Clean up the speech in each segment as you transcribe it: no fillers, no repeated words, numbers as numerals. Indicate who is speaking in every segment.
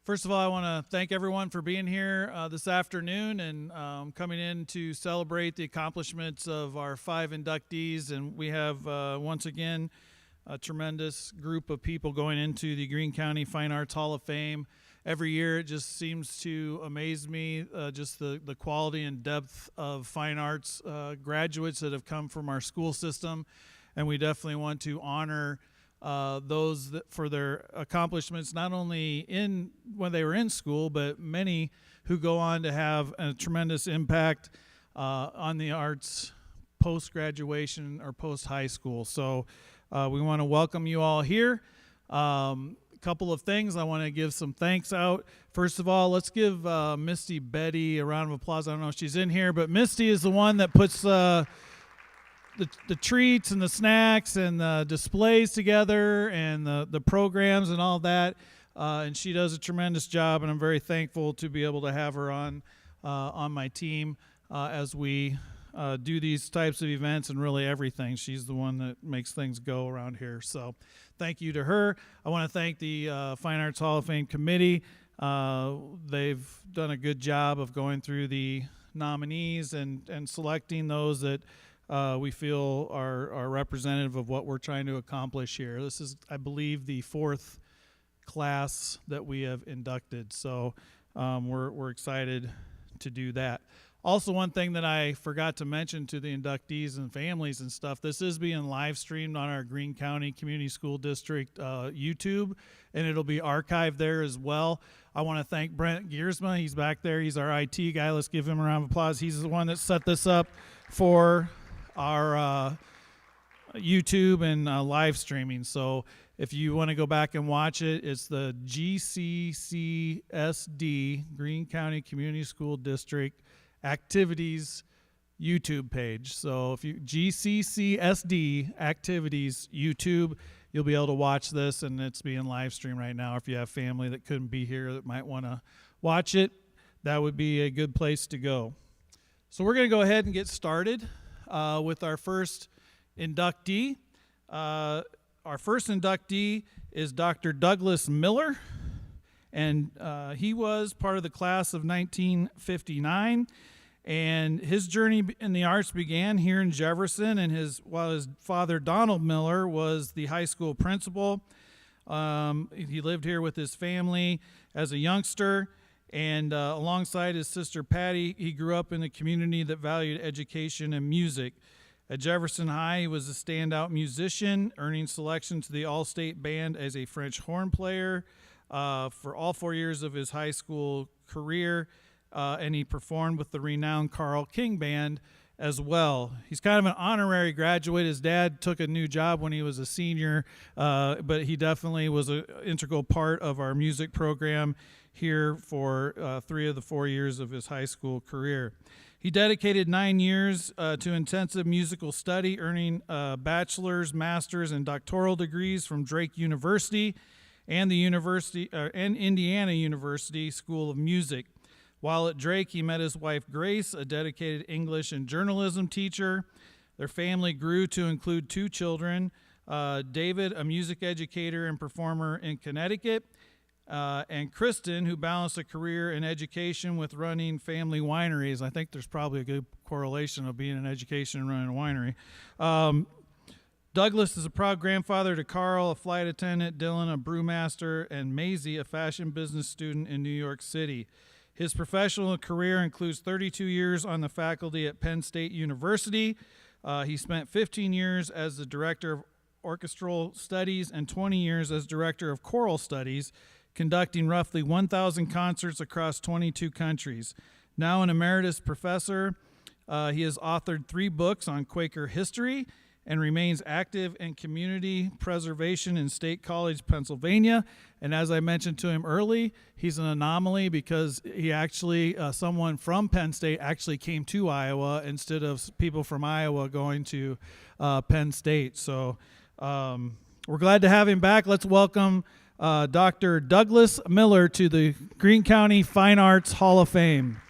Speaker 1: First of all, I want to thank everyone for being here this afternoon and coming in to celebrate the accomplishments of our 5 inductees. And we have, once again, a tremendous group of people going into the Greene County Fine Arts Hall of Fame. Every year, it just seems to amaze me, just the quality and depth of fine arts graduates that have come from our school system. And we definitely want to honor those that for their accomplishments, not only in when they were in school, but many who go on to have a tremendous impact on the arts post-graduation or post-high school. So we want to welcome you all here. A couple of things. I want to give some thanks out. First of all, let's give Misty Betty a round of applause. I don't know if she's in here, but Misty is the one that puts the treats and the snacks and the displays together and the programs and all that. And she does a tremendous job, and I'm very thankful to be able to have her on my team as we do these types of events and really everything. She's the one that makes things go around here. So thank you to her. I want to thank the Fine Arts Hall of Fame Committee. They've done a good job of going through the nominees and selecting those that we feel are representative of what we're trying to accomplish here. This is, I believe, the 4th class that we have inducted, so we're excited to do that. Also, one thing that I forgot to mention to the inductees and families and stuff, this is being live streamed on our Greene County Community School District YouTube, and it'll be archived there as well. I want to thank Brent Giersma. He's back there. He's our IT guy. Let's give him a round of applause. He's the one that set this up for our YouTube and live streaming. So if you want to go back and watch it, it's the GCCSD, Greene County Community School District Activities YouTube page. So if you GCCSD Activities YouTube, you'll be able to watch this, and it's being live streamed right now. If you have family that couldn't be here that might want to watch it, that would be a good place to go. So we're going to go ahead and get started with our first inductee. Our first inductee is Dr. Douglas Miller, and he was part of the class of 1959, and his journey in the arts began here in Jefferson, and while his father, Donald Miller, was the high school principal. He lived here with his family as a youngster, and alongside his sister Patty, he grew up in a community that valued education and music. At Jefferson High, he was a standout musician, earning selection to the All-State Band as a French horn player for all 4 years of his high school career, and he performed with the renowned Carl King Band as well. He's kind of an honorary graduate. His dad took a new job when he was a senior, but he definitely was an integral part of our music program here for 3 of the 4 years of his high school career. He dedicated 9 years to intensive musical study, earning bachelor's, master's, and doctoral degrees from Drake University and the and Indiana University School of Music. While at Drake, he met his wife Grace, a dedicated English and journalism teacher. Their family grew to include 2 children, David, a music educator and performer in Connecticut, and Kristen, who balanced a career in education with running family wineries. I think there's probably a good correlation of being in education and running a winery. Douglas is a proud grandfather to Carl, a flight attendant, Dylan, a brewmaster, and Maisie, a fashion business student in New York City. His professional career includes 32 years on the faculty at Penn State University. He spent 15 years as the director of orchestral studies and 20 years as director of choral studies, conducting roughly 1,000 concerts across 22 countries. Now an emeritus professor, he has authored 3 books on Quaker history and remains active in community preservation in State College, Pennsylvania. And as I mentioned to him early, he's an anomaly because he actually, someone from Penn State actually came to Iowa instead of people from Iowa going to Penn State. So we're glad to have him back. Let's welcome Dr. Douglas Miller to the Greene County Fine Arts Hall of Fame.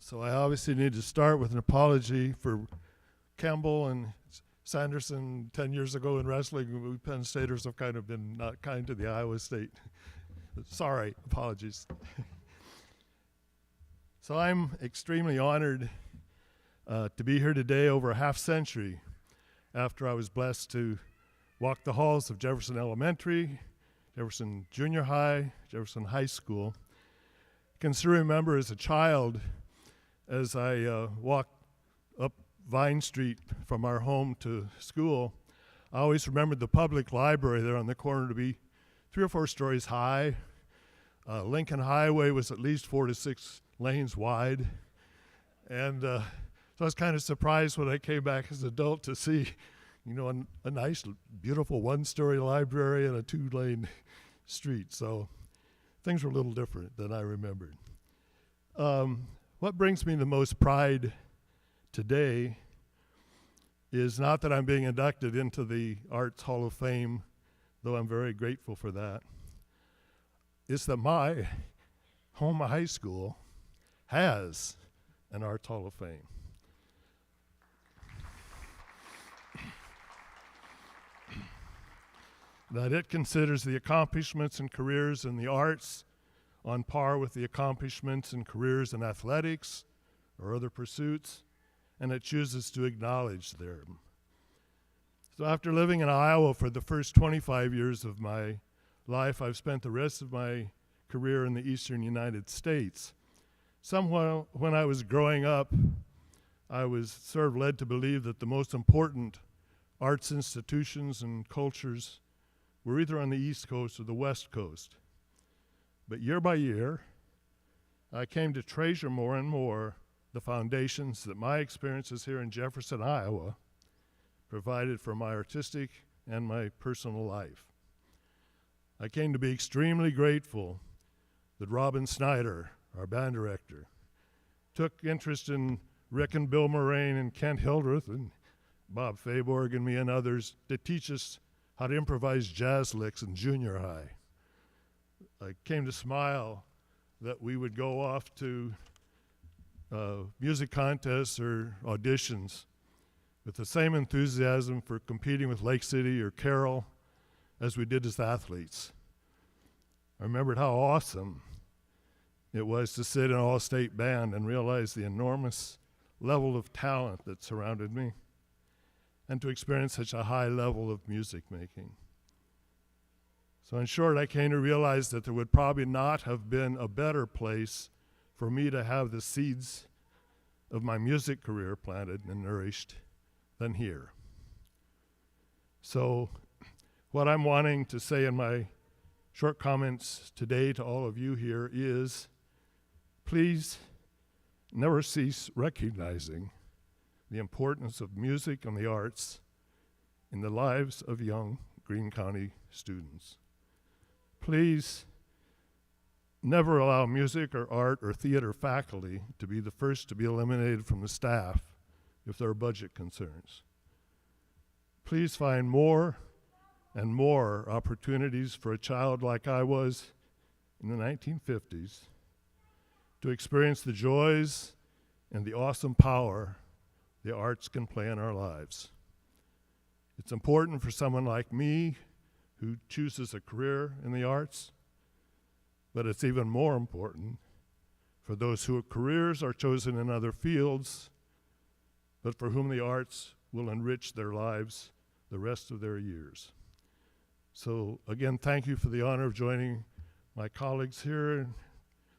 Speaker 2: So I obviously need to start with an apology for Campbell and Sanderson 10 years ago in wrestling. We Penn Staters have kind of been not kind to the Iowa State. Sorry, apologies. So I'm extremely honored to be here today over a half century after I was blessed to walk the halls of Jefferson Elementary, Jefferson Junior High, Jefferson High School. I can still remember as a child as I walked up Vine Street from our home to school, I always remembered the public library there on the corner to be 3 or 4 stories high. Lincoln Highway was at least 4 to 6 lanes wide. And so I was kind of surprised when I came back as an adult to see, you know, a nice, beautiful 1-story library and a 2-lane street. So things were a little different than I remembered. What brings me the most pride today is not that I'm being inducted into the Arts Hall of Fame, though I'm very grateful for that. It's that my home high school has an Arts Hall of Fame. That it considers the accomplishments and careers in the arts on par with the accomplishments and careers in athletics or other pursuits, and it chooses to acknowledge them. So after living in Iowa for the first 25 years of my life, I've spent the rest of my career in the eastern United States. Somewhere when I was growing up, I was sort of led to believe that the most important arts institutions and cultures were either on the East Coast or the West Coast. But year by year, I came to treasure more and more the foundations that my experiences here in Jefferson, Iowa, provided for my artistic and my personal life. I came to be extremely grateful that Robin Snyder, our band director, took interest in Rick and Bill Moraine and Kent Hildreth and Bob Faborg and me and others to teach us how to improvise jazz licks in junior high. I came to smile that we would go off to music contests or auditions with the same enthusiasm for competing with Lake City or Carroll as we did as athletes. I remembered how awesome it was to sit in an all-state band and realize the enormous level of talent that surrounded me and to experience such a high level of music making. So in short, I came to realize that there would probably not have been a better place for me to have the seeds of my music career planted and nourished than here. So what I'm wanting to say in my short comments today to all of you here is, please never cease recognizing the importance of music and the arts in the lives of young Greene County students. Please never allow music or art or theater faculty to be the first to be eliminated from the staff if there are budget concerns. Please find more and more opportunities for a child like I was in the 1950s to experience the joys and the awesome power the arts can play in our lives. It's important for someone like me who chooses a career in the arts, but it's even more important for those whose careers are chosen in other fields, but for whom the arts will enrich their lives the rest of their years. So again, thank you for the honor of joining my colleagues here, and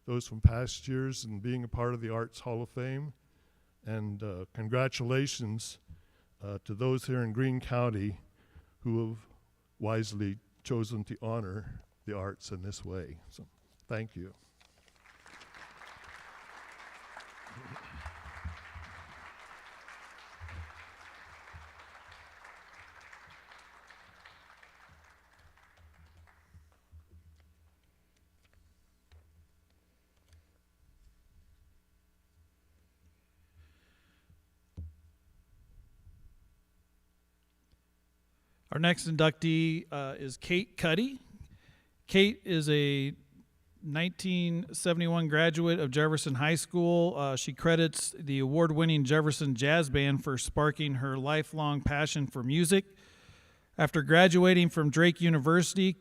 Speaker 2: those from past years, and being a part of the Arts Hall of Fame. And congratulations to those here in Greene County who have wisely chosen to honor the arts in this way. So thank you.
Speaker 1: Our next inductee is Kate Cuddy. Kate is a 1971 graduate of Jefferson High School. She credits the award-winning Jefferson Jazz Band for sparking her lifelong passion for music. After graduating from Drake University,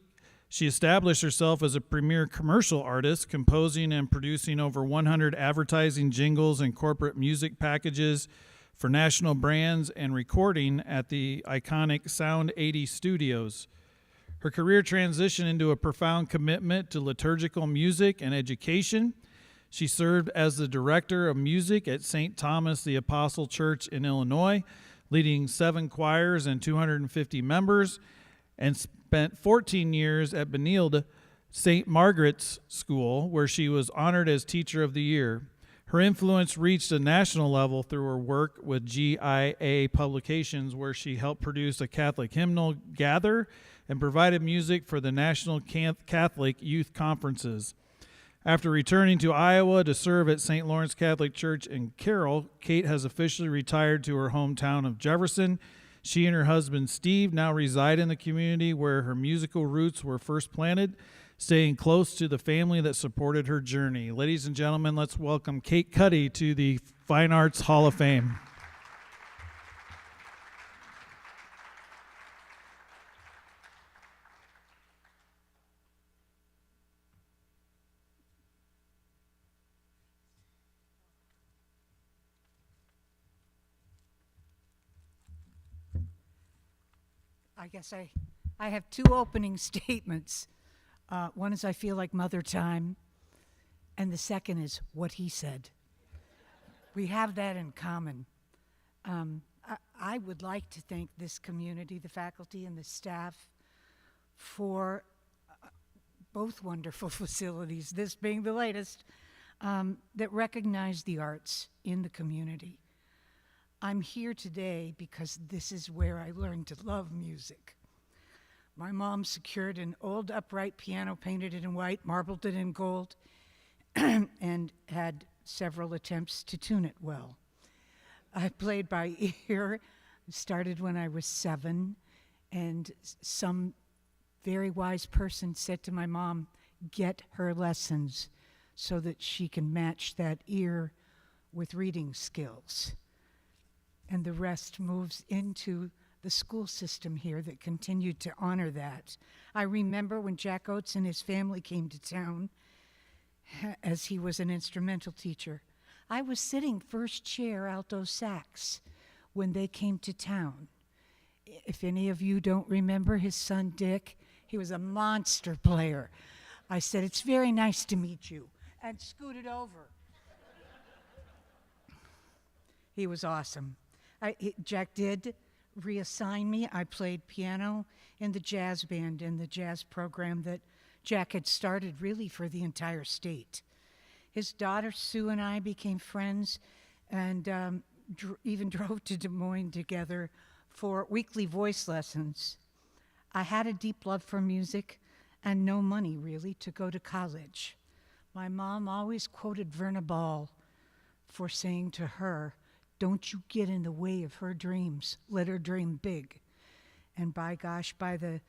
Speaker 1: she established herself as a premier commercial artist, composing and producing over 100 advertising jingles and corporate music packages for national brands and recording at the iconic Sound 80 studios. Her career transitioned into a profound commitment to liturgical music and education. She served as the director of music at St. Thomas the Apostle Church in Illinois, leading 7 choirs and 250 members, and spent 14 years at Benilde St. Margaret's School, where she was honored as Teacher of the Year. Her influence reached a national level through her work with GIA Publications, where she helped produce a Catholic hymnal gather and provided music for the National Catholic Youth Conferences. After returning to Iowa to serve at St. Lawrence Catholic Church in Carroll, Kate has officially retired to her hometown of Jefferson. She and her husband, Steve, now reside in the community where her musical roots were first planted, staying close to the family that supported her journey. Ladies and gentlemen, let's welcome Kate Cuddy to the Fine Arts Hall of Fame.
Speaker 3: I guess I have 2 opening statements. One is I feel like mother time, and the second is what he said. We have that in common. I would like to thank this community, the faculty and the staff, for both wonderful facilities, this being the latest, that recognize the arts in the community. I'm here today because this is where I learned to love music. My mom secured an old upright piano, painted it in white, marbled it in gold, and had several attempts to tune it well. I played by ear, started when I was 7, and some very wise person said to my mom, get her lessons so that she can match that ear with reading skills. And the rest moves into the school system here that continued to honor that. I remember when Jack Oates and his family came to town, as he was an instrumental teacher. I was sitting first chair alto sax when they came to town. If any of you don't remember his son Dick, he was a monster player. I said, it's very nice to meet you, and scooted over. He was awesome. Jack did reassign me. I played piano in the jazz band in the jazz program that Jack had started really for the entire state. His daughter Sue and I became friends and even drove to Des Moines together for weekly voice lessons. I had a deep love for music and no money really to go to college. My mom always quoted Verna Ball for saying to her, don't you get in the way of her dreams. Let her dream big. And by gosh, by the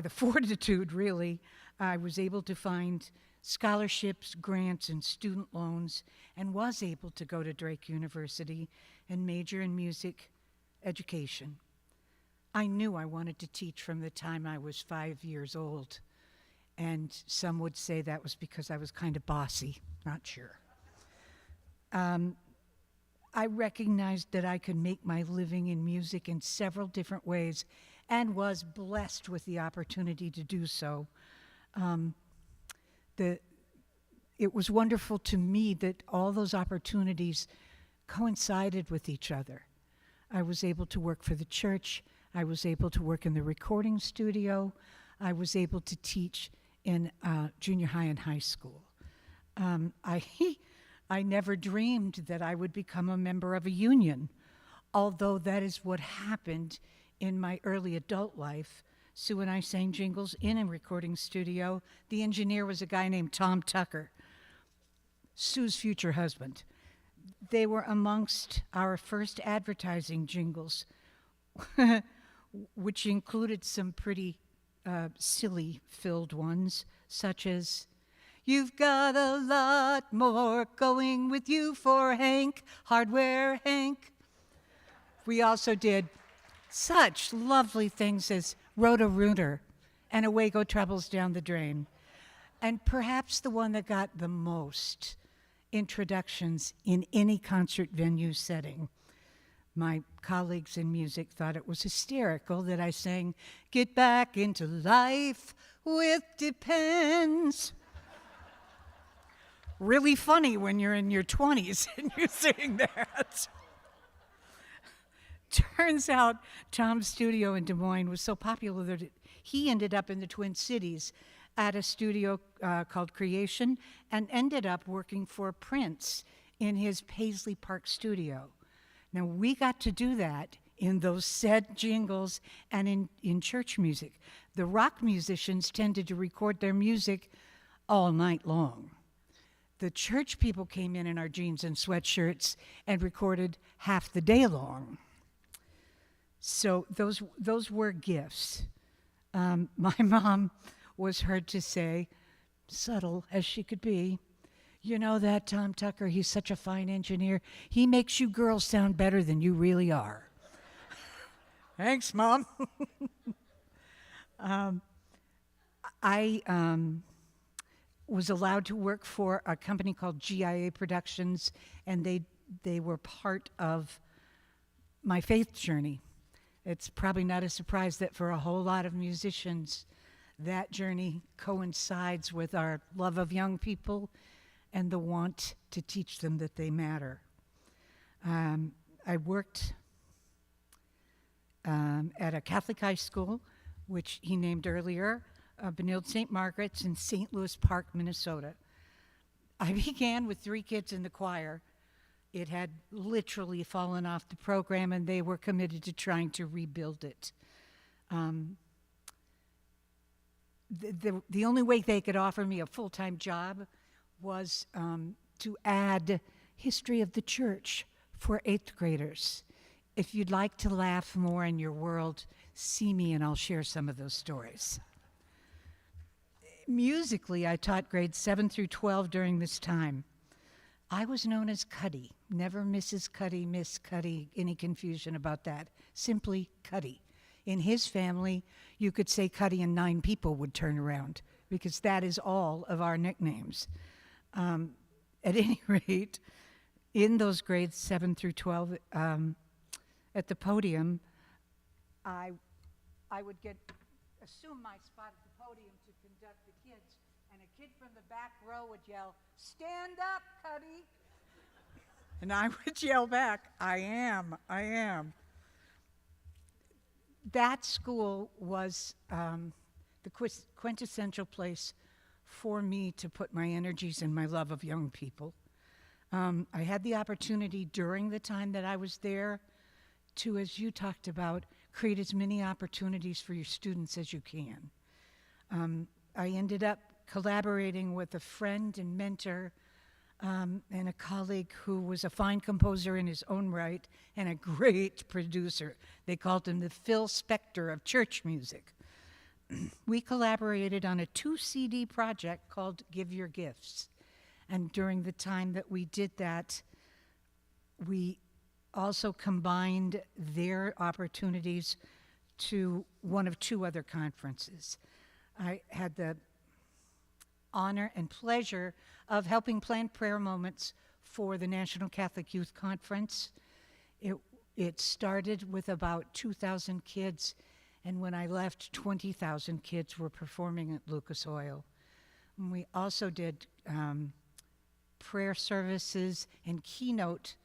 Speaker 3: fortitude, really, I was able to find scholarships, grants, and student loans, and was able to go to Drake University and major in music education. I knew I wanted to teach from the time I was 5 years old, and some would say that was because I was kind of bossy, not sure. I recognized that I could make my living in music in several different ways and was blessed with the opportunity to do so. It was wonderful to me that all those opportunities coincided with each other. I was able to work for the church. I was able to work in the recording studio. I was able to teach in junior high and high school. I never dreamed that I would become a member of a union, although that is what happened in my early adult life. Sue and I sang jingles in a recording studio. The engineer was a guy named Tom Tucker, Sue's future husband. They were amongst our first advertising jingles, which included some pretty silly-filled ones, such as, "You've got a lot more going with you for Hank, Hardware Hank." We also did such lovely things as Roto-Rooter and Away Go Troubles Down the Drain. And perhaps the one that got the most introductions in any concert venue setting. My colleagues in music thought it was hysterical that I sang, "Get back into life with Depends." Really funny when you're in your 20s and you're saying that. Turns out Tom's studio in Des Moines was so popular that he ended up in the Twin Cities at a studio called Creation and ended up working for Prince in his Paisley Park studio. Now, we got to do that in those said jingles and in church music. The rock musicians tended to record their music all night long. The church people came in our jeans and sweatshirts and recorded half the day long. So those were gifts. My mom was heard to say, subtle as she could be, "You know that Tom Tucker, he's such a fine engineer. He makes you girls sound better than you really are." Thanks, Mom. I was allowed to work for a company called GIA Productions, and they were part of my faith journey. It's probably not a surprise that for a whole lot of musicians, that journey coincides with our love of young people and the want to teach them that they matter. I worked at a Catholic high school, which he named earlier, Benilde St. Margaret's in St. Louis Park, Minnesota. I began with 3 kids in the choir. It had literally fallen off the program, and they were committed to trying to rebuild it. The only way they could offer me a full-time job was to add history of the church for 8th graders. If you'd like to laugh more in your world, see me and I'll share some of those stories. Musically, I taught grades 7 through 12 during this time. I was known as Cuddy, never Mrs. Cuddy, Miss Cuddy, any confusion about that, simply Cuddy. In his family, you could say Cuddy and 9 people would turn around because that is all of our nicknames. At any rate, in those grades 7 through 12, at the podium, I would assume my spot at the podium to conduct the kids, and a kid from the back row would yell, "Stand up, Cuddy!" And I would yell back, I am. That school was the quintessential place for me to put my energies and my love of young people. I had the opportunity during the time that I was there to, as you talked about, create as many opportunities for your students as you can. I ended up collaborating with a friend and mentor and a colleague who was a fine composer in his own right and a great producer. They called him the Phil Spector of church music. We collaborated on a 2-CD project called Give Your Gifts. And during the time that we did that, we also combined their opportunities to one of 2 other conferences. I had the honor and pleasure of helping plan prayer moments for the National Catholic Youth Conference. It started with about 2,000 kids, and when I left, 20,000 kids were performing at Lucas Oil. And we also did prayer services and keynote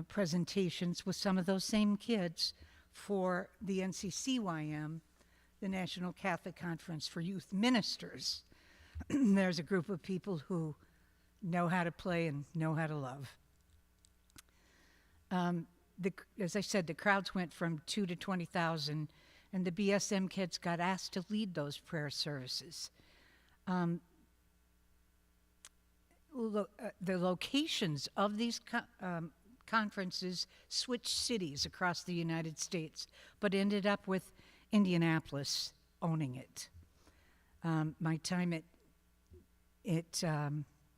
Speaker 3: presentations with some of those same kids for the NCCYM, the National Catholic Conference for Youth Ministers. There's a group of people who know how to play and know how to love. As I said, the crowds went from 2 to 20,000, and the BSM kids got asked to lead those prayer services. The locations of these conferences switched cities across the United States, but ended up with Indianapolis owning it. My time at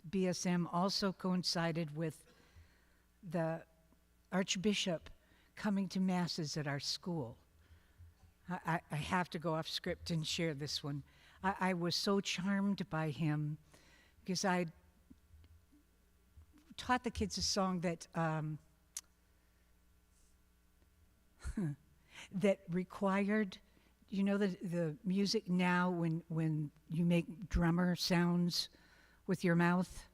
Speaker 3: BSM also coincided with the Archbishop coming to masses at our school. I have to go off script and share this one. I was so charmed by him because I taught the kids a song that that required, you know, the music now when you make drummer sounds with your mouth.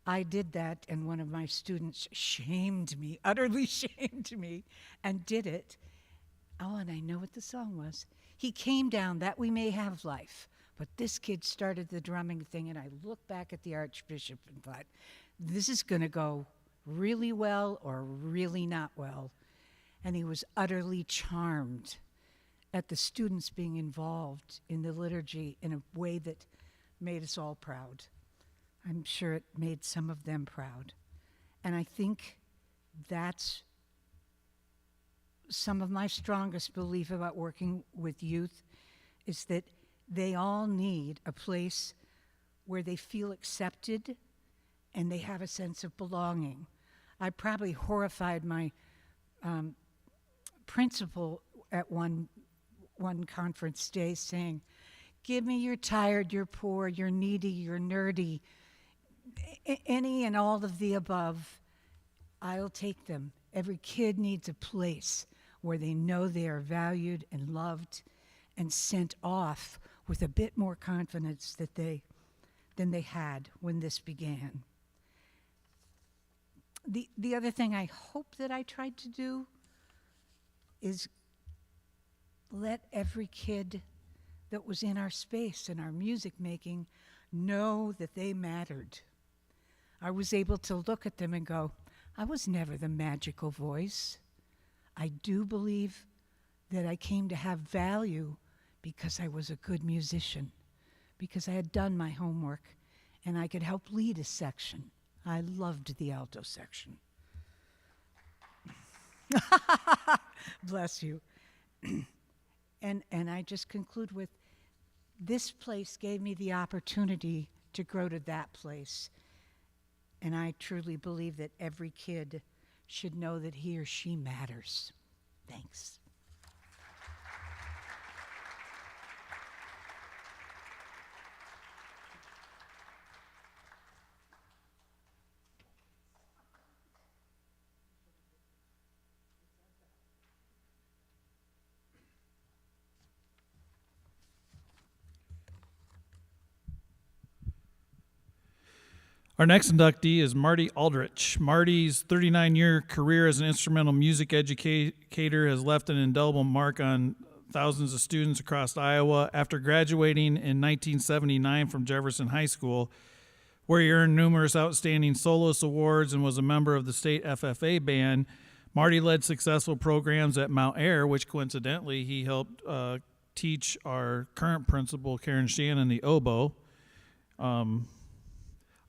Speaker 3: I did that, and one of my students shamed me, utterly shamed me, and did it. Oh, and I know what the song was. He came down, that we may have life. But this kid started the drumming thing, and I looked back at the Archbishop and thought, this is going to go really well or really not well. And he was utterly charmed at the students being involved in the liturgy in a way that made us all proud. I'm sure it made some of them proud. And I think that's some of my strongest belief about working with youth, is that they all need a place where they feel accepted and they have a sense of belonging. I probably horrified my principal at one conference day, saying, give me your tired, your poor, your needy, your nerdy, any and all of the above. I'll take them. Every kid needs a place where they know they are valued and loved and sent off with a bit more confidence than they had when this began. The other thing I hope that I tried to do is let every kid that was in our space and our music making know that they mattered. I was able to look at them and go, I was never the magical voice. I do believe that I came to have value because I was a good musician, because I had done my homework and I could help lead a section. I loved the alto section. Bless you. And I just conclude with, this place gave me the opportunity to grow to that place. And I truly believe that every kid should know that he or she matters. Thanks.
Speaker 1: Our next inductee is Marty Aldrich. Marty's 39-year career as an instrumental music educator has left an indelible mark on thousands of students across Iowa. After graduating in 1979 from Jefferson High School, where he earned numerous outstanding soloist awards and was a member of the state FFA band, Marty led successful programs at Mount Air, which coincidentally he helped teach our current principal, Karen Shannon, the oboe.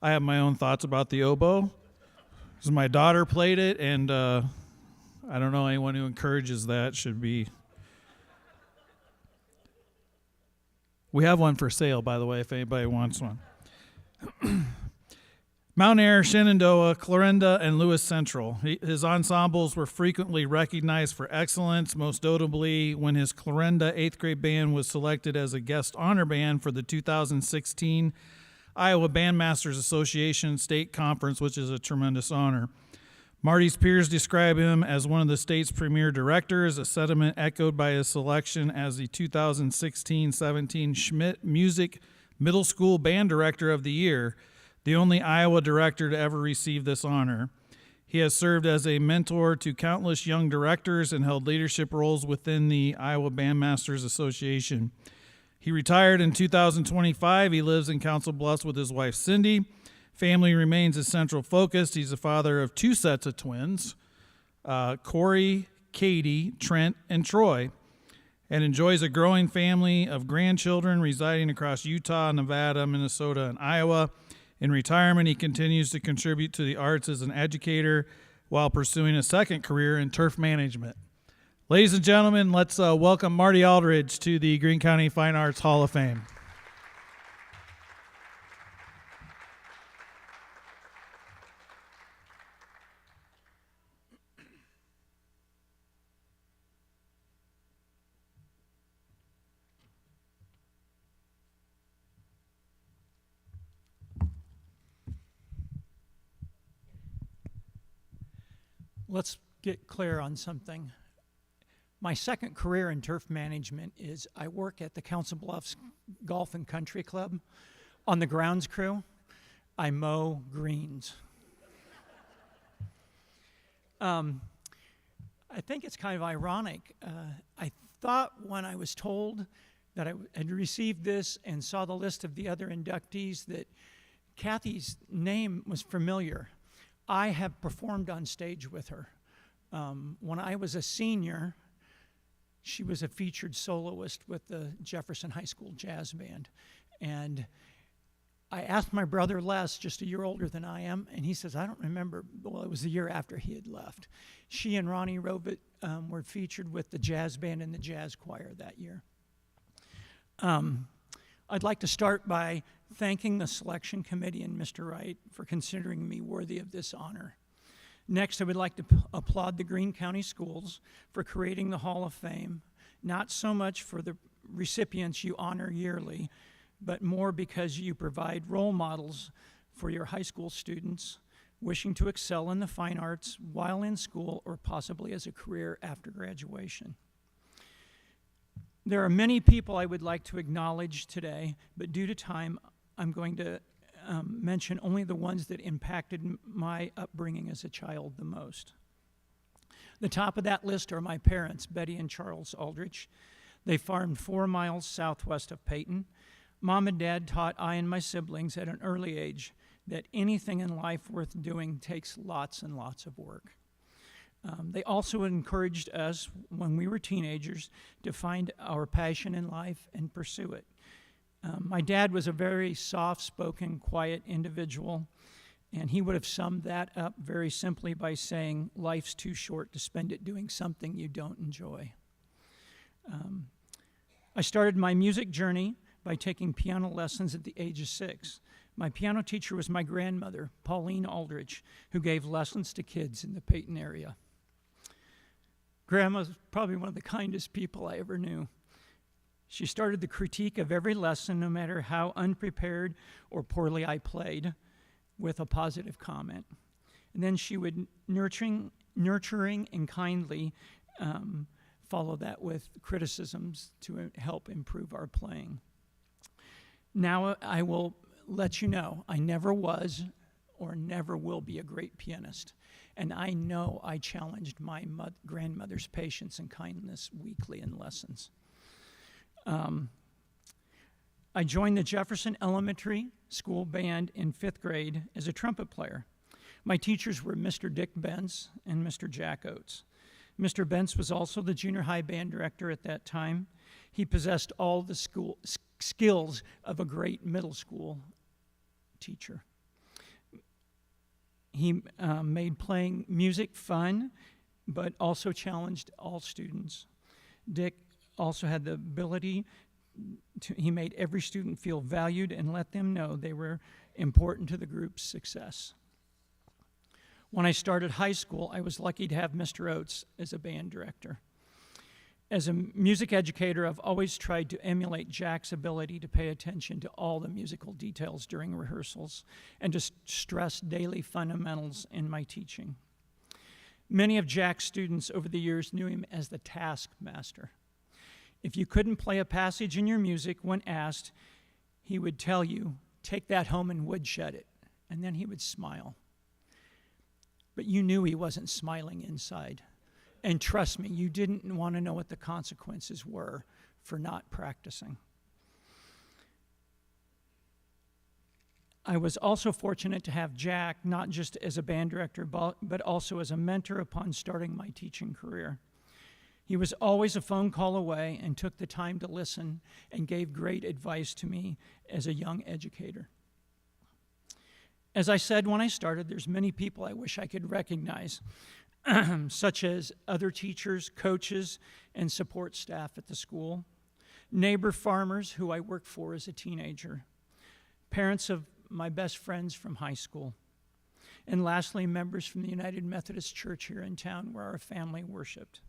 Speaker 1: I have my own thoughts about the oboe, because my daughter played it, and I don't know, anyone who encourages that should be. We have one for sale, by the way, if anybody wants one. Mount Air, Shenandoah, Clarinda, and Lewis Central. His ensembles were frequently recognized for excellence, most notably when his Clarinda 8th grade band was selected as a guest honor band for the 2016 Iowa Bandmasters Association State Conference, which is a tremendous honor. Marty's peers describe him as one of the state's premier directors, a sentiment echoed by his selection as the 2016-17 Schmidt Music Middle School Band Director of the Year, the only Iowa director to ever receive this honor. He has served as a mentor to countless young directors and held leadership roles within the Iowa Bandmasters Association. He retired in 2025. He lives in Council Bluffs with his wife, Cindy. Family remains his central focus. He's the father of 2 sets of twins, Corey, Katie, Trent, and Troy, and enjoys a growing family of grandchildren residing across Utah, Nevada, Minnesota, and Iowa. In retirement, he continues to contribute to the arts as an educator while pursuing a second career in turf management. Ladies and gentlemen, let's welcome Marty Aldridge to the Greene County Fine Arts Hall of Fame.
Speaker 4: Let's get clear on something. My second career in turf management is I work at the Council Bluffs Golf and Country Club on the grounds crew. I mow greens. I think it's kind of ironic. I thought when I was told that I had received this and saw the list of the other inductees that Kathy's name was familiar. I have performed on stage with her. When I was a senior, she was a featured soloist with the Jefferson High School Jazz Band. And I asked my brother Les, just a year older than I am, and he says, I don't remember. Well, it was the year after he had left. She and Ronnie Rovit were featured with the jazz band and the jazz choir that year. I'd like to start by thanking the selection committee and Mr. Wright for considering me worthy of this honor. Next, I would like to applaud the Greene County Schools for creating the Hall of Fame, not so much for the recipients you honor yearly, but more because you provide role models for your high school students wishing to excel in the fine arts while in school or possibly as a career after graduation. There are many people I would like to acknowledge today, but due to time, I'm going to mention only the ones that impacted my upbringing as a child the most. The top of that list are my parents, Betty and Charles Aldrich. They farmed 4 miles southwest of Peyton. Mom and Dad taught I and my siblings at an early age that anything in life worth doing takes lots and lots of work. They also encouraged us, when we were teenagers, to find our passion in life and pursue it. My dad was a very soft-spoken, quiet individual, and he would have summed that up very simply by saying, life's too short to spend it doing something you don't enjoy. I started my music journey by taking piano lessons at the age of 6. My piano teacher was my grandmother, Pauline Aldrich, who gave lessons to kids in the Peyton area. Grandma's probably one of the kindest people I ever knew. She started the critique of every lesson, no matter how unprepared or poorly I played, with a positive comment. And then she would nurturing and kindly follow that with criticisms to help improve our playing. Now I will let you know, I never was or never will be a great pianist. And I know I challenged my grandmother's patience and kindness weekly in lessons. I joined the Jefferson Elementary School Band in 5th grade as a trumpet player. My teachers were Mr. Dick Bentz and Mr. Jack Oates. Mr. Bentz was also the junior high band director at that time. He possessed all the skills of a great middle school teacher. He made playing music fun, but also challenged all students. Dick also had the ability he made every student feel valued and let them know they were important to the group's success. When I started high school, I was lucky to have Mr. Oates as a band director. As a music educator, I've always tried to emulate Jack's ability to pay attention to all the musical details during rehearsals and to stress daily fundamentals in my teaching. Many of Jack's students over the years knew him as the taskmaster. If you couldn't play a passage in your music when asked, he would tell you, take that home and woodshed it, and then he would smile. But you knew he wasn't smiling inside. And trust me, you didn't want to know what the consequences were for not practicing. I was also fortunate to have Jack not just as a band director, but also as a mentor upon starting my teaching career. He was always a phone call away and took the time to listen and gave great advice to me as a young educator. As I said when I started, there's many people I wish I could recognize. such as other teachers, coaches, and support staff at the school, neighbor farmers who I worked for as a teenager, parents of my best friends from high school, and lastly, members from the United Methodist Church here in town where our family worshiped.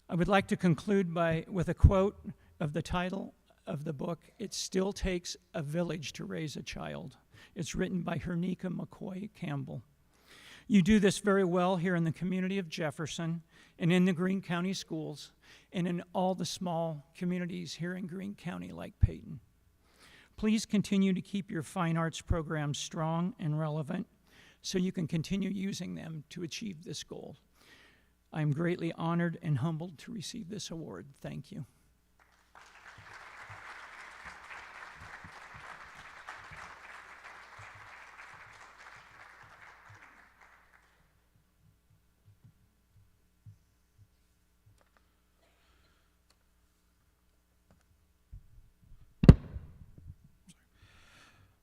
Speaker 4: I would like to conclude with a quote of the title of the book, It Still Takes a Village to Raise a Child. It's written by Hernika McCoy Campbell. You do this very well here in the community of Jefferson and in the Greene County schools and in all the small communities here in Greene County like Peyton. Please continue to keep your fine arts programs strong and relevant so you can continue using them to achieve this goal. I'm greatly honored and humbled to receive this award. Thank you.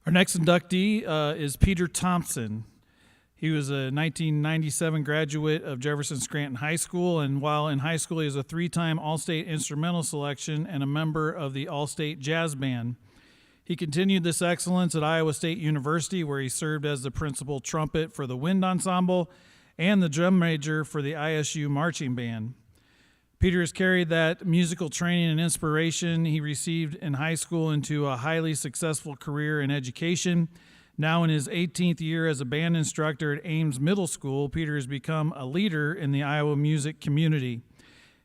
Speaker 1: Our next inductee is Peter Thompson. He was a 1997 graduate of Jefferson Scranton High School, and while in high school, he was a three-time All-State Instrumental Selection and a member of the All-State Jazz Band. He continued this excellence at Iowa State University, where he served as the principal trumpet for the wind ensemble and the drum major for the ISU marching band. Peter has carried that musical training and inspiration he received in high school into a highly successful career in education. Now in his 18th year as a band instructor at Ames Middle School, Peter has become a leader in the Iowa music community.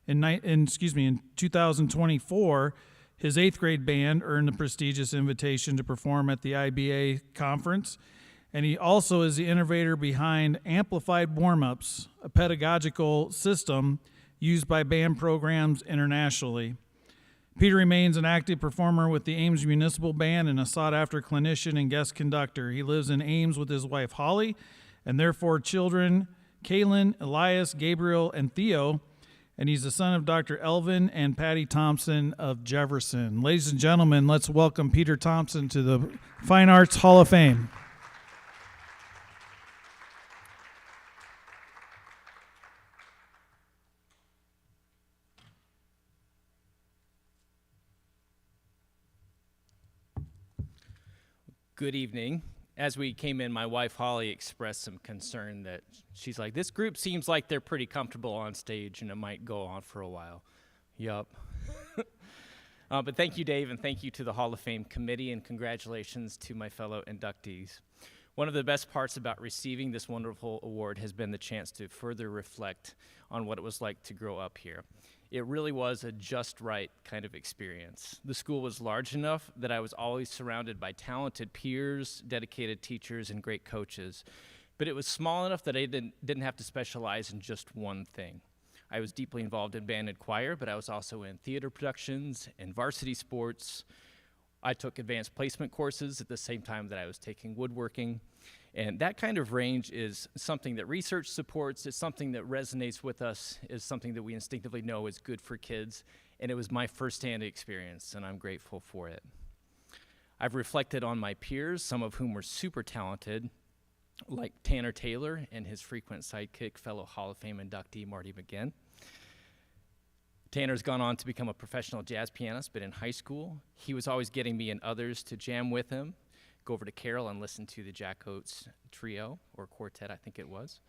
Speaker 1: In 2024, his 8th grade band earned the prestigious invitation to perform at the IBA conference, and he also is the innovator behind Amplified Warm-Ups, a pedagogical system used by band programs internationally. Peter remains an active performer with the Ames Municipal Band and a sought-after clinician and guest conductor. He lives in Ames with his wife, Holly, and their 4 children, Kaylin, Elias, Gabriel, and Theo, and he's the son of Dr. Elvin and Patty Thompson of Jefferson. Ladies and gentlemen, let's welcome Peter Thompson to the Fine Arts Hall of Fame.
Speaker 5: Good evening. As we came in, my wife Holly expressed some concern that she's like, this group seems like they're pretty comfortable on stage and it might go on for a while. Yup. But thank you, Dave, and thank you to the Hall of Fame committee, and congratulations to my fellow inductees. One of the best parts about receiving this wonderful award has been the chance to further reflect on what it was like to grow up here. It really was a just right kind of experience. The school was large enough that I was always surrounded by talented peers, dedicated teachers, and great coaches. But it was small enough that I didn't have to specialize in just one thing. I was deeply involved in band and choir, but I was also in theater productions and varsity sports. I took advanced placement courses at the same time that I was taking woodworking. And that kind of range is something that research supports, it's something that resonates with us, is something that we instinctively know is good for kids, and it was my firsthand experience, and I'm grateful for it. I've reflected on my peers, some of whom were super talented, like Tanner Taylor and his frequent sidekick, fellow Hall of Fame inductee Marty McGinn. Tanner's gone on to become a professional jazz pianist, but in high school, he was always getting me and others to jam with him, go over to Carroll and listen to the Jack Oates trio, or quartet, I think it was.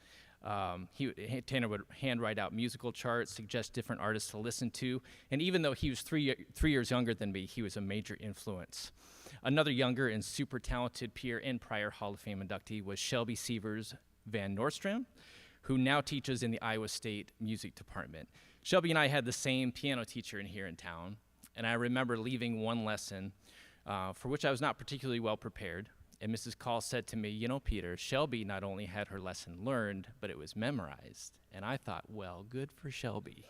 Speaker 5: Tanner would handwrite out musical charts, suggest different artists to listen to, and even though he was three years younger than me, he was a major influence. Another younger and super talented peer and prior Hall of Fame inductee was Shelby Sievers Van Nordstrom, who now teaches in the Iowa State Music Department. Shelby and I had the same piano teacher here in town, and I remember leaving one lesson for which I was not particularly well prepared, and Mrs. Call said to me, you know, Peter, Shelby not only had her lesson learned, but it was memorized. And I thought, well, good for Shelby.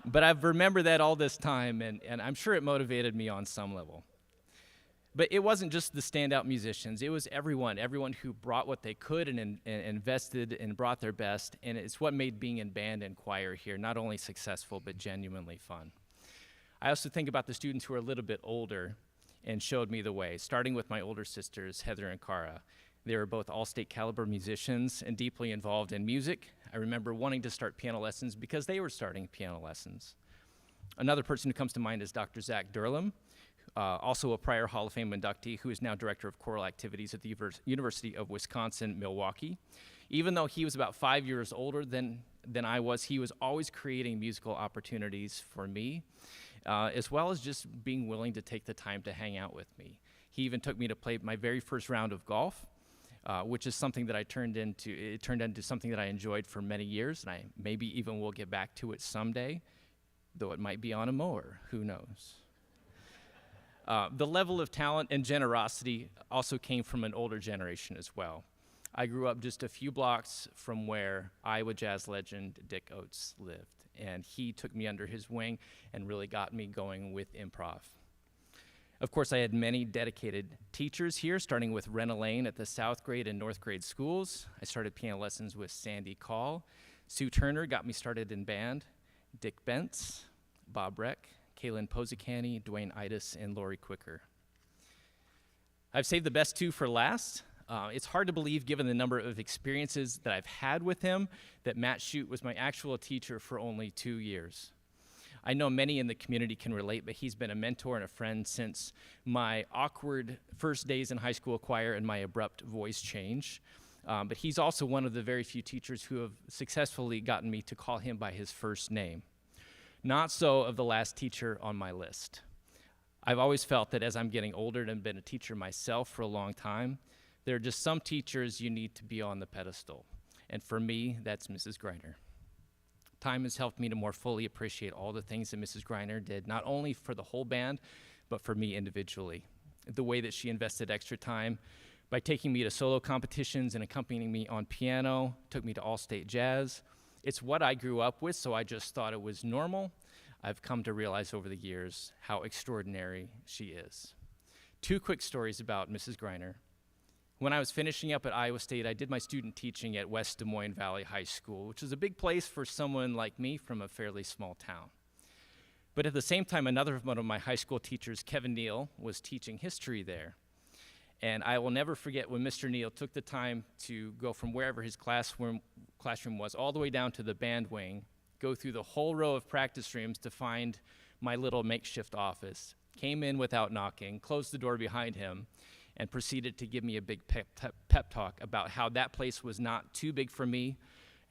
Speaker 5: But I've remembered that all this time, and I'm sure it motivated me on some level. But it wasn't just the standout musicians, it was everyone who brought what they could and invested and brought their best, and it's what made being in band and choir here not only successful, but genuinely fun. I also think about the students who are a little bit older and showed me the way, starting with my older sisters, Heather and Cara. They were both all-state caliber musicians and deeply involved in music. I remember wanting to start piano lessons because they were starting piano lessons. Another person who comes to mind is Dr. Zach Durlam, also a prior Hall of Fame inductee who is now director of choral activities at the University of Wisconsin-Milwaukee. Even though he was about 5 years older than I was, he was always creating musical opportunities for me, as well as just being willing to take the time to hang out with me. He even took me to play my very first round of golf, which is something that it turned into something that I enjoyed for many years, and I maybe even will get back to it someday, though it might be on a mower, who knows. The level of talent and generosity also came from an older generation as well. I grew up just a few blocks from where Iowa jazz legend Dick Oates lived, and he took me under his wing and really got me going with improv. Of course, I had many dedicated teachers here, starting with Rena Lane at the South grade and North grade schools. I started piano lessons with Sandy Call. Sue Turner got me started in band. Dick Bentz, Bob Reck, Kaylin Posicani, Dwayne Itis, and Lori Quicker. I've saved the best two for last. It's hard to believe, given the number of experiences that I've had with him, that Matt Shute was my actual teacher for only 2 years. I know many in the community can relate, but he's been a mentor and a friend since my awkward first days in high school choir and my abrupt voice change. But he's also one of the very few teachers who have successfully gotten me to call him by his first name. Not so of the last teacher on my list. I've always felt that as I'm getting older and been a teacher myself for a long time, there are just some teachers you need to be on the pedestal. And for me, that's Mrs. Greiner. Time has helped me to more fully appreciate all the things that Mrs. Greiner did, not only for the whole band, but for me individually. The way that she invested extra time by taking me to solo competitions and accompanying me on piano, took me to all-state jazz. It's what I grew up with, so I just thought it was normal. I've come to realize over the years how extraordinary she is. 2 quick stories about Mrs. Greiner. When I was finishing up at Iowa State, I did my student teaching at West Des Moines Valley High School, which is a big place for someone like me from a fairly small town. But at the same time, another one of my high school teachers, Kevin Neal, was teaching history there. And I will never forget when Mr. Neal took the time to go from wherever his classroom was all the way down to the band wing, go through the whole row of practice rooms to find my little makeshift office, came in without knocking, closed the door behind him, and proceeded to give me a big pep talk about how that place was not too big for me,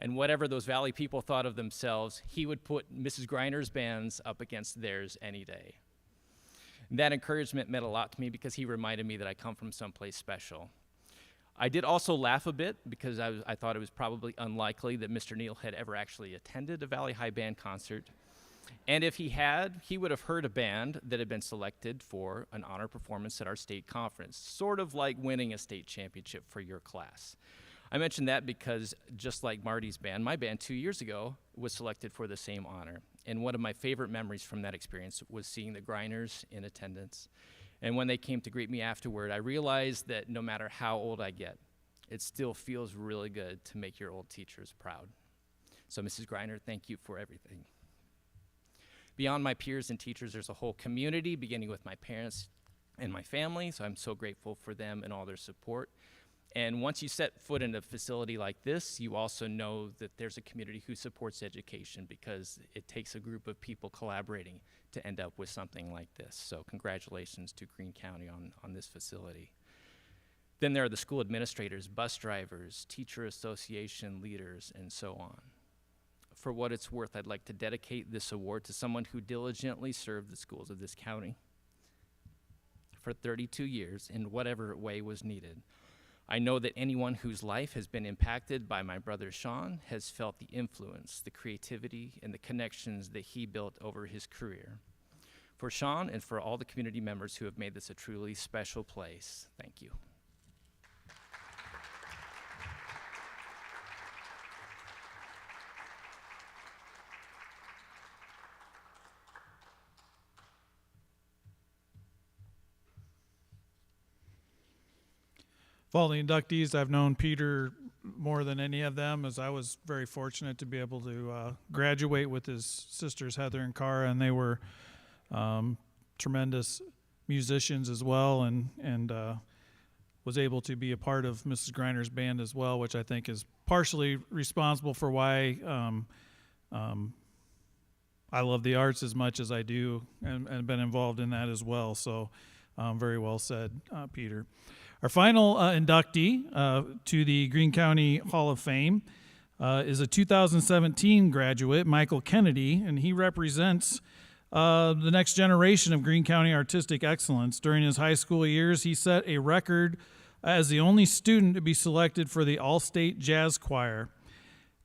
Speaker 5: and whatever those Valley people thought of themselves, he would put Mrs. Greiner's bands up against theirs any day. That encouragement meant a lot to me because he reminded me that I come from someplace special. I did also laugh a bit because I thought it was probably unlikely that Mr. Neal had ever actually attended a Valley High band concert. And if he had, he would have heard a band that had been selected for an honor performance at our state conference, sort of like winning a state championship for your class. I mention that because just like Marty's band, my band 2 years ago was selected for the same honor. And one of my favorite memories from that experience was seeing the Greiners in attendance. And when they came to greet me afterward, I realized that no matter how old I get, it still feels really good to make your old teachers proud. So Mrs. Greiner, thank you for everything. Beyond my peers and teachers, there's a whole community, beginning with my parents and my family, so I'm so grateful for them and all their support. And once you set foot in a facility like this, you also know that there's a community who supports education because it takes a group of people collaborating to end up with something like this. So congratulations to Greene County on this facility. Then there are the school administrators, bus drivers, teacher association leaders, and so on. For what it's worth, I'd like to dedicate this award to someone who diligently served the schools of this county for 32 years in whatever way was needed. I know that anyone whose life has been impacted by my brother Sean has felt the influence, the creativity, and the connections that he built over his career. For Sean and for all the community members who have made this a truly special place, thank you.
Speaker 1: Of all the inductees, I've known Peter more than any of them, as I was very fortunate to be able to graduate with his sisters Heather and Cara, and they were tremendous musicians as well, and was able to be a part of Mrs. Griner's band as well, which I think is partially responsible for why I love the arts as much as I do, and been involved in that as well. So very well said, Peter. Our final inductee to the Greene County Hall of Fame is a 2017 graduate, Michael Kennedy, and he represents the next generation of Greene County artistic excellence. During his high school years, he set a record as the only student to be selected for the All-State Jazz Choir,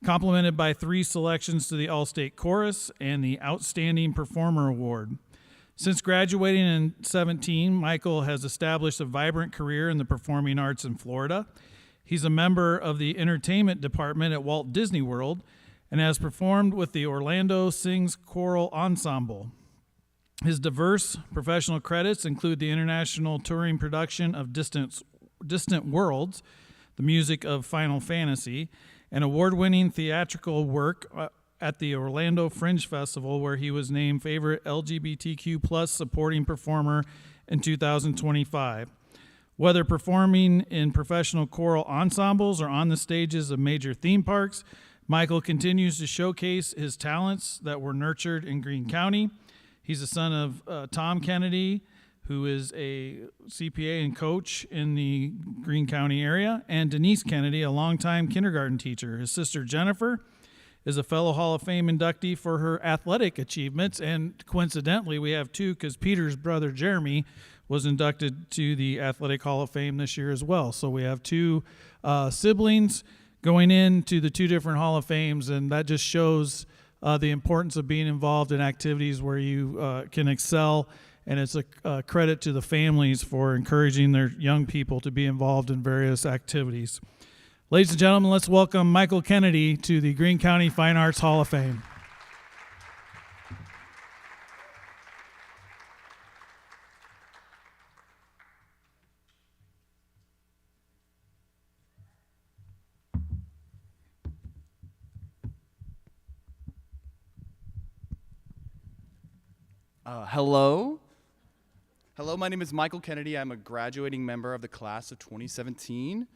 Speaker 1: complemented by 3 selections to the All-State Chorus and the Outstanding Performer Award. Since graduating in 2017, Michael has established a vibrant career in the performing arts in Florida. He's a member of the entertainment department at Walt Disney World and has performed with the Orlando Sings Choral Ensemble. His diverse professional credits include the international touring production of Distant Worlds, the music of Final Fantasy, an award-winning theatrical work at the Orlando Fringe Festival, where he was named favorite LGBTQ plus supporting performer in 2025. Whether performing in professional choral ensembles or on the stages of major theme parks, Michael continues to showcase his talents that were nurtured in Greene County. He's the son of Tom Kennedy, who is a CPA and coach in the Greene County area, and Denise Kennedy, a longtime kindergarten teacher. His sister Jennifer is a fellow Hall of Fame inductee for her athletic achievements, and coincidentally, we have 2 because Peter's brother Jeremy was inducted to the Athletic Hall of Fame this year as well. So we have 2 siblings going into the 2 different Hall of Fames, and that just shows the importance of being involved in activities where you can excel, and it's a credit to the families for encouraging their young people to be involved in various activities. Ladies and gentlemen, let's welcome Michael Kennedy to the Greene County Fine Arts Hall of Fame.
Speaker 6: Hello. Hello, my name is Michael Kennedy. I'm a graduating member of the class of 2017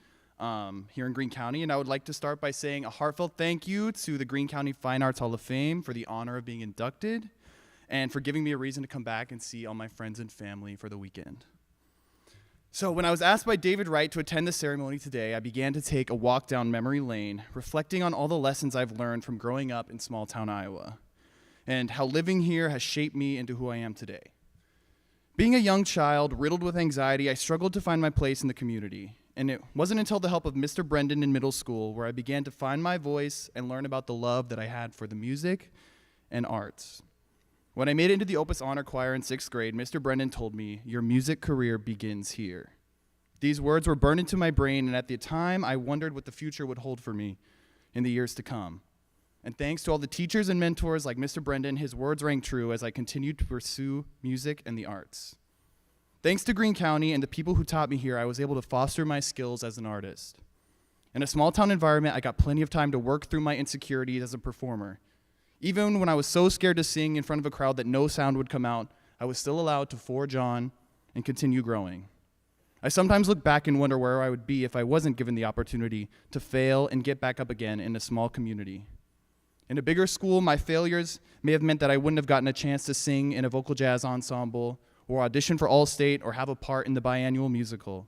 Speaker 6: here in Greene County, and I would like to start by saying a heartfelt thank you to the Greene County Fine Arts Hall of Fame for the honor of being inducted and for giving me a reason to come back and see all my friends and family for the weekend. So when I was asked by David Wright to attend the ceremony today, I began to take a walk down memory lane, reflecting on all the lessons I've learned from growing up in small-town Iowa and how living here has shaped me into who I am today. Being a young child riddled with anxiety, I struggled to find my place in the community. And it wasn't until the help of Mr. Brendan in middle school where I began to find my voice and learn about the love that I had for the music and arts. When I made it into the Opus Honor Choir in 6th grade, Mr. Brendan told me, "Your music career begins here." These words were burned into my brain, and at the time, I wondered what the future would hold for me in the years to come. And thanks to all the teachers and mentors like Mr. Brendan, his words rang true as I continued to pursue music and the arts. Thanks to Greene County and the people who taught me here, I was able to foster my skills as an artist. In a small town environment, I got plenty of time to work through my insecurities as a performer. Even when I was so scared to sing in front of a crowd that no sound would come out, I was still allowed to forge on and continue growing. I sometimes look back and wonder where I would be if I wasn't given the opportunity to fail and get back up again in a small community. In a bigger school, my failures may have meant that I wouldn't have gotten a chance to sing in a vocal jazz ensemble or audition for All-State or have a part in the biannual musical.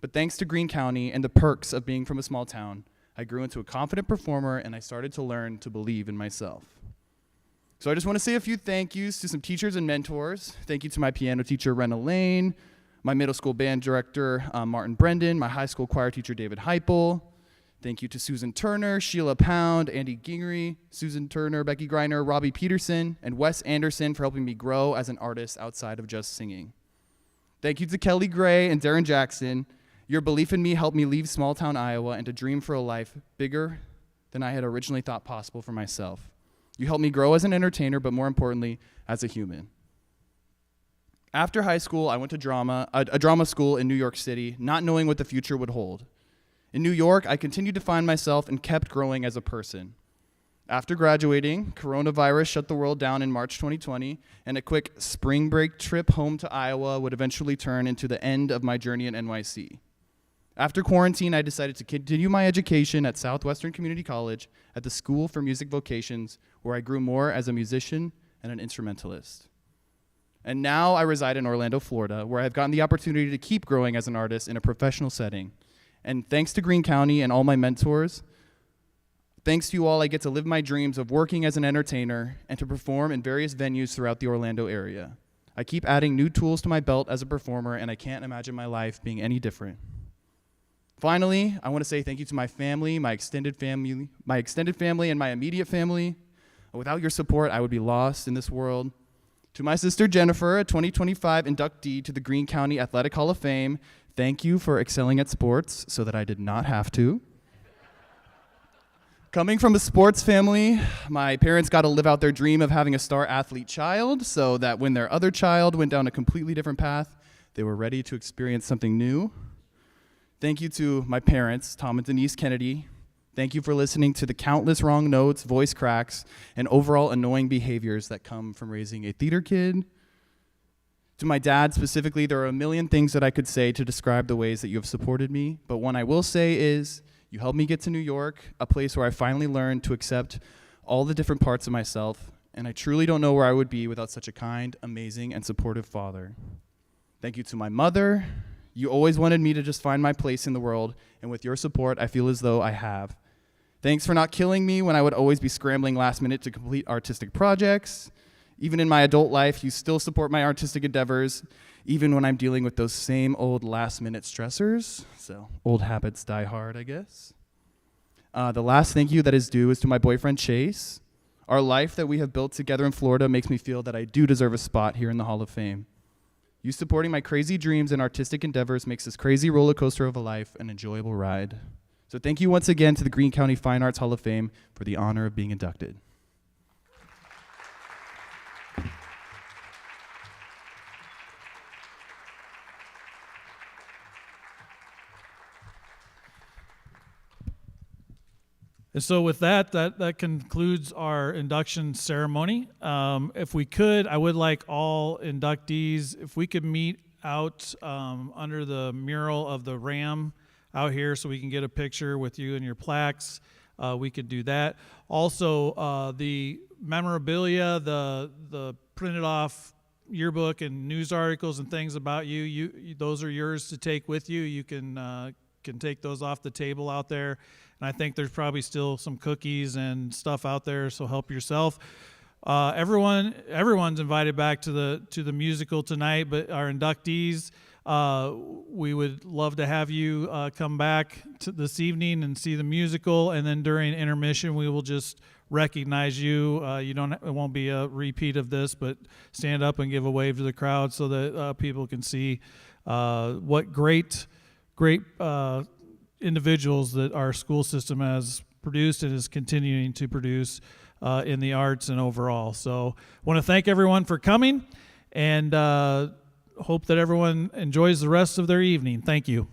Speaker 6: But thanks to Greene County and the perks of being from a small town, I grew into a confident performer and I started to learn to believe in myself. So I just want to say a few thank yous to some teachers and mentors. Thank you to my piano teacher, Renna Lane, my middle school band director, Martin Brendan, my high school choir teacher, David Heipel. Thank you to Susan Turner, Sheila Pound, Andy Gingery, Susan Turner, Becky Greiner, Robbie Peterson, and Wes Anderson for helping me grow as an artist outside of just singing. Thank you to Kelly Gray and Darren Jackson. Your belief in me helped me leave small-town Iowa and to dream for a life bigger than I had originally thought possible for myself. You helped me grow as an entertainer, but more importantly, as a human. After high school, I went to a drama school in New York City, not knowing what the future would hold. In New York, I continued to find myself and kept growing as a person. After graduating, coronavirus shut the world down in March 2020, and a quick spring break trip home to Iowa would eventually turn into the end of my journey in NYC. After quarantine, I decided to continue my education at Southwestern Community College at the School for Music Vocations, where I grew more as a musician and an instrumentalist. And now I reside in Orlando, Florida, where I've gotten the opportunity to keep growing as an artist in a professional setting. And thanks to Greene County and all my mentors, thanks to you all, I get to live my dreams of working as an entertainer and to perform in various venues throughout the Orlando area. I keep adding new tools to my belt as a performer, and I can't imagine my life being any different. Finally, I want to say thank you to my family, my extended family, and my immediate family. Without your support, I would be lost in this world. To my sister Jennifer, a 2025 inductee to the Greene County Athletic Hall of Fame, thank you for excelling at sports so that I did not have to. Coming from a sports family, my parents got to live out their dream of having a star athlete child so that when their other child went down a completely different path, they were ready to experience something new. Thank you to my parents, Tom and Denise Kennedy. Thank you for listening to the countless wrong notes, voice cracks, and overall annoying behaviors that come from raising a theater kid. To my dad specifically, there are a million things that I could say to describe the ways that you have supported me, but one I will say is you helped me get to New York, a place where I finally learned to accept all the different parts of myself, and I truly don't know where I would be without such a kind, amazing, and supportive father. Thank you to my mother. You always wanted me to just find my place in the world, and with your support, I feel as though I have. Thanks for not killing me when I would always be scrambling last minute to complete artistic projects. Even in my adult life, you still support my artistic endeavors, even when I'm dealing with those same old last minute stressors. So old habits die hard, I guess. The last thank you that is due is to my boyfriend, Chase. Our life that we have built together in Florida makes me feel that I do deserve a spot here in the Hall of Fame. You supporting my crazy dreams and artistic endeavors makes this crazy roller coaster of a life an enjoyable ride. So thank you once again to the Greene County Fine Arts Hall of Fame for the honor of being inducted.
Speaker 1: And so with that concludes our induction ceremony. If we could, I would like all inductees, if we could meet out under the mural of the Ram out here so we can get a picture with you and your plaques, we could do that. Also, the memorabilia, the printed off yearbook and news articles and things about you, those are yours to take with you. You can take those off the table out there. And I think there's probably still some cookies and stuff out there, so help yourself. Everyone's invited back to the musical tonight, but our inductees, we would love to have you come back to this evening and see the musical, and then during intermission we will just recognize you. It won't be a repeat of this, but stand up and give a wave to the crowd so that people can see what great individuals that our school system has produced and is continuing to produce in the arts and overall. So I want to thank everyone for coming, and hope that everyone enjoys the rest of their evening. Thank you.